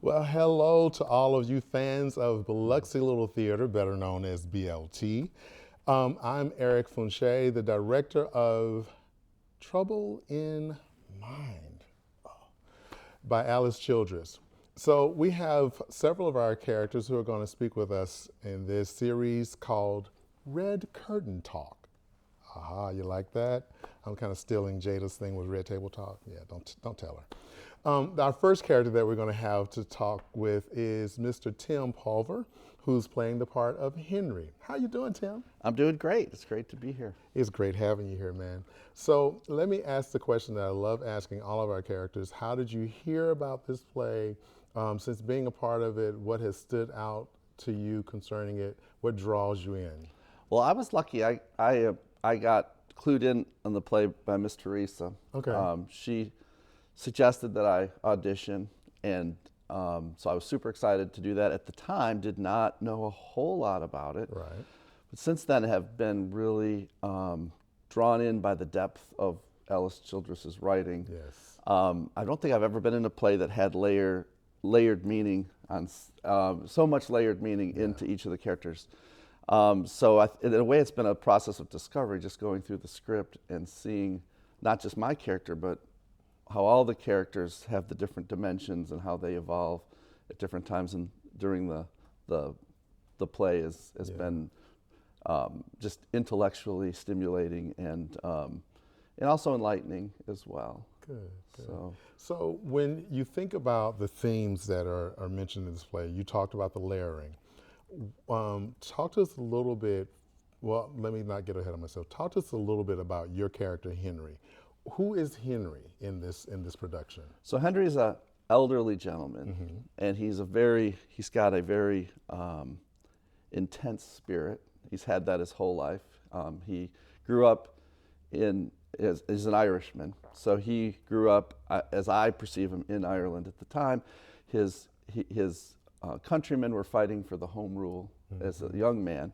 Well, hello to all of you fans of Biloxi Little Theater, better known as BLT. I'm Eric Funches, the director of Trouble in Mind by Alice Childress. So we have several of our characters who are going to speak with us in this series called Red Curtain Talk. Aha, you like that? I'm kind of stealing Jada's thing with Red Table Talk. Yeah, don't tell her. Our first character that we're going to have to talk with is Mr. Tim Pulver, who's playing the part of Henry. How you doing, Tim? I'm doing great. It's great to be here. It's great having you here, man. So let me ask the question that I love asking all of our characters. How did you hear about this play? Since being a part of it, what has stood out to you concerning it? What draws you in? Well, I was lucky. I got clued in on the play by Miss Teresa. Okay. She suggested that I audition, and so I was super excited to do that. At the time, did not know a whole lot about it. Right. But since then, have been really drawn in by the depth of Alice Childress's writing. Yes. I don't think I've ever been in a play that had layered meaning on so much layered meaning into each of the characters. So in a way, it's been a process of discovery, just going through the script and seeing not just my character, but how all the characters have the different dimensions and how they evolve at different times and during the play has been just intellectually stimulating and also enlightening as well. Good. So So when you think about the themes that are mentioned in this play, you talked about the layering. Talk to us a little bit. Well, let me not get ahead of myself. Talk to us a little bit about your character, Henry. Who is Henry in this production? So Henry is a elderly gentleman, and he's got a very intense spirit. He's had that his whole life. He grew up as an Irishman, so he grew up, as I perceive him, in Ireland at the time. His countrymen were fighting for the home rule as a young man.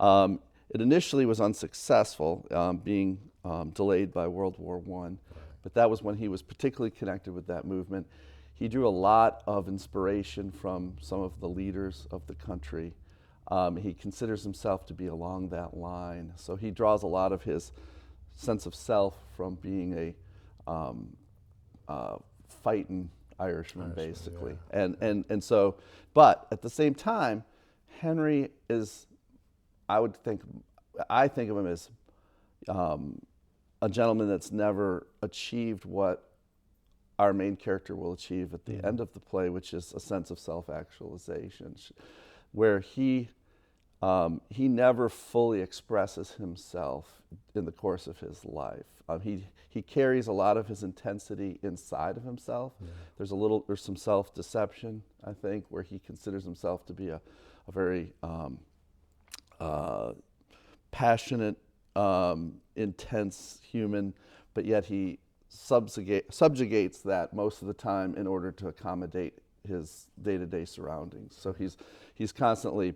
Yeah. It initially was unsuccessful, being delayed by World War I, but that was when he was particularly connected with that movement. He drew a lot of inspiration from some of the leaders of the country. He considers himself to be along that line, so he draws a lot of his sense of self from being a fighting Irishman, basically. Yeah. And so, but at the same time, Henry is, I think of him as a gentleman that's never achieved what our main character will achieve at the end of the play, which is a sense of self-actualization, where he never fully expresses himself in the course of his life. He carries a lot of his intensity inside of himself. Yeah. There's some self-deception, I think, where he considers himself to be a very passionate, intense human, but yet he subjugates that most of the time in order to accommodate his day-to-day surroundings. So he's constantly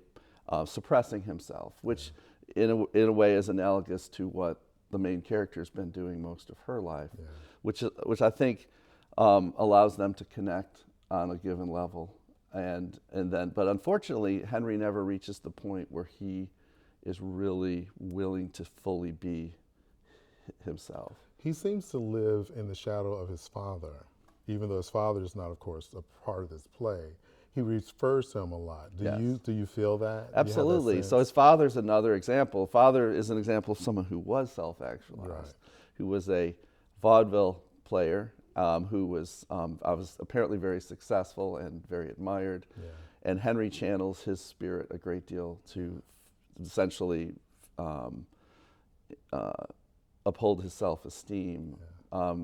suppressing himself, which in a way is analogous to what the main character's been doing most of her life, which I think allows them to connect on a given level. But unfortunately, Henry never reaches the point where he is really willing to fully be himself. He seems to live in the shadow of his father, even though his father is not, of course, a part of this play. He refers to him a lot. Do you feel that? Absolutely. So his father's another example. Father is an example of someone who was self-actualized, who was a vaudeville player, who was apparently very successful and very admired. Yeah. And Henry channels his spirit a great deal to essentially uphold his self-esteem. Yeah.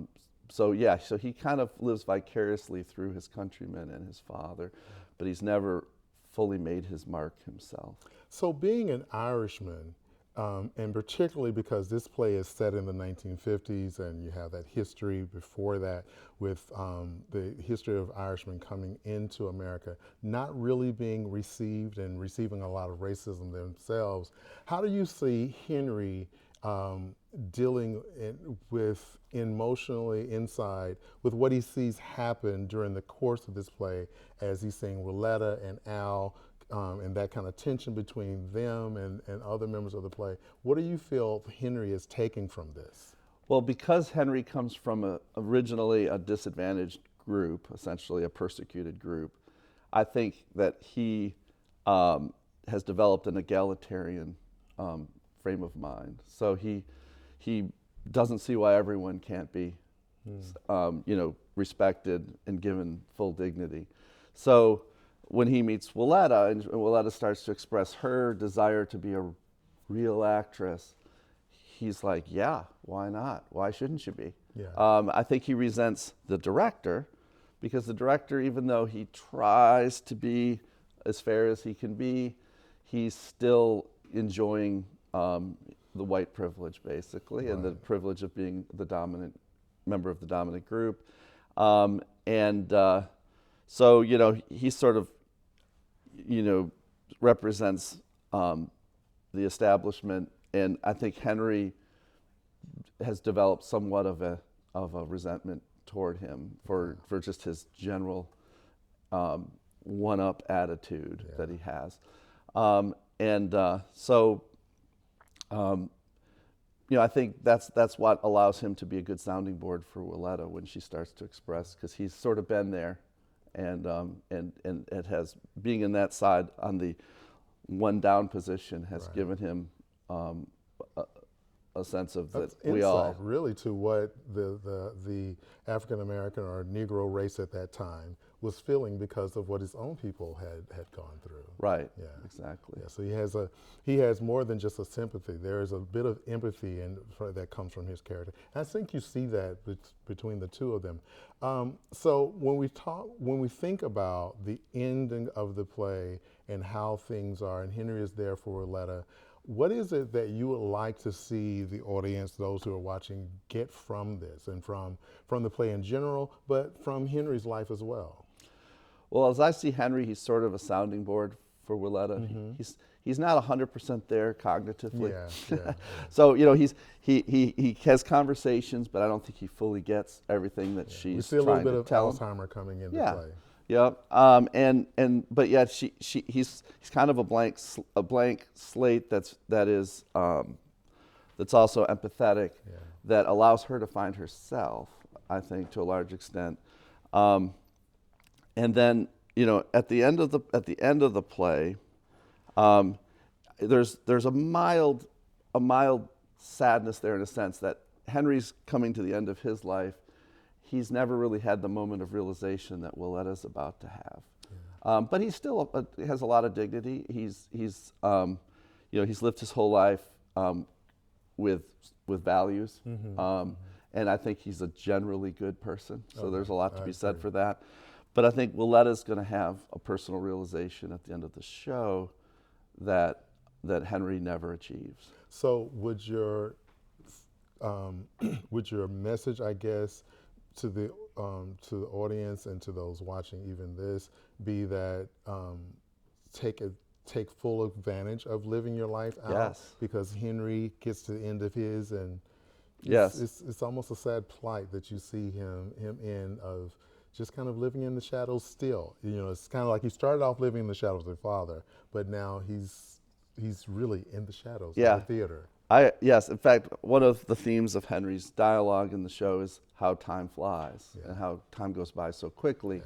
So he kind of lives vicariously through his countrymen and his father, but he's never fully made his mark himself. So being an Irishman, and particularly because this play is set in the 1950s and you have that history before that with the history of Irishmen coming into America, not really being received and receiving a lot of racism themselves, how do you see Henry dealing with emotionally inside with what he sees happen during the course of this play as he's seeing Willetta and Al and that kind of tension between them and other members of the play. What do you feel Henry is taking from this? Well, because Henry comes from originally a disadvantaged group, essentially a persecuted group, I think that he has developed an egalitarian frame of mind. So he doesn't see why everyone can't be, respected and given full dignity. So when he meets Willetta, and Willetta starts to express her desire to be a real actress, he's like, yeah, why not? Why shouldn't you be? Yeah. I think he resents the director because the director, even though he tries to be as fair as he can be, he's still enjoying the white privilege, basically, and the privilege of being the dominant member of the dominant group. So, he sort of, represents the establishment, and I think Henry has developed somewhat of a resentment toward him for just his general one-up attitude that he has. I think that's what allows him to be a good sounding board for Willetta when she starts to express, because he's sort of been there, and it has, being in that side on the one down position has given him a sense of That's that we all really to what the African American or Negro race at that time was feeling because of what his own people had gone through. right. Yeah. Exactly. Yeah, so he has more than just a sympathy. There is a bit of empathy that comes from his character. And I think you see that between the two of them. So when we think about the ending of the play and how things are, and Henry is there for Willetta, what is it that you would like to see the audience, those who are watching, get from this and from the play in general, but from Henry's life as well? Well, as I see Henry, he's sort of a sounding board for Willetta. He's not 100% there cognitively. Yeah. So he has conversations, but I don't think he fully gets everything that she's We see a trying little bit to of tell him. Alzheimer coming into play. Yeah. But yet he's kind of a blank slate that's also empathetic, that allows her to find herself, I think, to a large extent. And then, at the end of the play, there's a mild sadness there, in a sense that Henry's coming to the end of his life. He's never really had the moment of realization that Willetta's about to have. But he's still has a lot of dignity. He's lived his whole life with values. And I think he's a generally good person. So there's a lot to be said for that. But I think Willetta's going to have a personal realization at the end of the show that Henry never achieves. So would your message, I guess, to the audience and to those watching even this, be that take full advantage of living your life out? Yes. Because Henry gets to the end of his, and it's almost a sad plight that you see him in, of just kind of living in the shadows still. It's kind of like he started off living in the shadows of his father, but now he's really in the shadows of the theater. Yes, in fact, one of the themes of Henry's dialogue in the show is how time flies and how time goes by so quickly.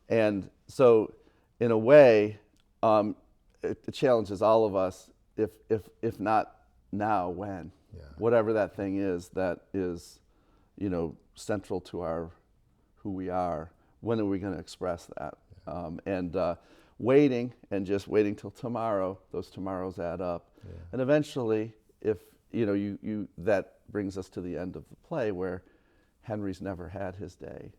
And so, in a way, it challenges all of us, if not now, when? Whatever that thing is that is, central to who we are, when are we going to express that? Waiting till tomorrow, those tomorrows add up. And eventually, if that brings us to the end of the play, where Henry's never had his day.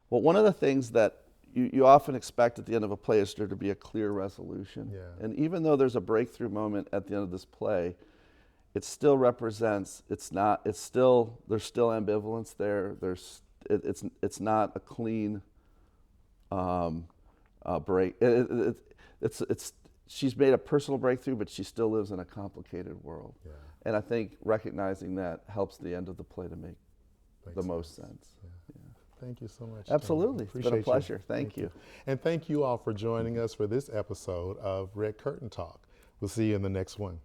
Well, one of the things that you often expect at the end of a play is there to be a clear resolution. And even though there's a breakthrough moment at the end of this play, it still represents, there's still ambivalence there. It's not a clean break. It's she's made a personal breakthrough, but she still lives in a complicated world. Yeah. And I think recognizing that helps the end of the play to make the most sense. Yeah. Yeah. Thank you so much. Absolutely. It's been a Appreciate pleasure. you. Thank you. And thank you all for joining us for this episode of Red Curtain Talk. We'll see you in the next one.